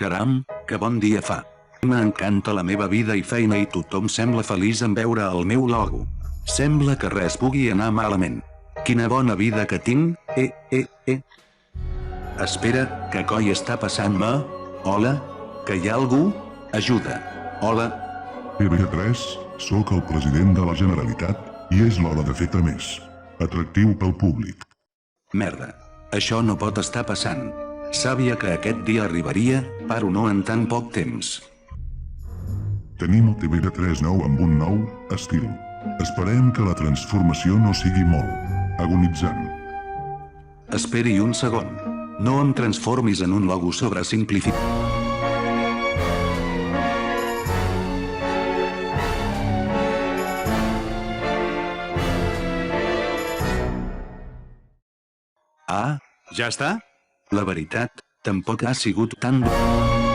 Caram, que bon dia fa. M'encanta la meva vida i feina i tothom sembla feliç en veure el meu logo. Sembla que res pugui anar malament. Quina bona vida que tinc, Espera, que coi està passant-me? Hola? Que hi ha algú? Ajuda. Hola? TV3, sóc el president de la Generalitat i és l'hora de fer més. Atractiu pel públic. Merda. Això no pot estar passant. Sabia que aquest dia arribaria, però no en tan poc temps. Tenim el TV3 nou amb un nou estil. Esperem que la transformació no sigui molt agonitzant. Esperi un segon. No em transformis en un logo sobresimplificat. Ah, ja està? La veritat, tampoc ha sigut tan dur.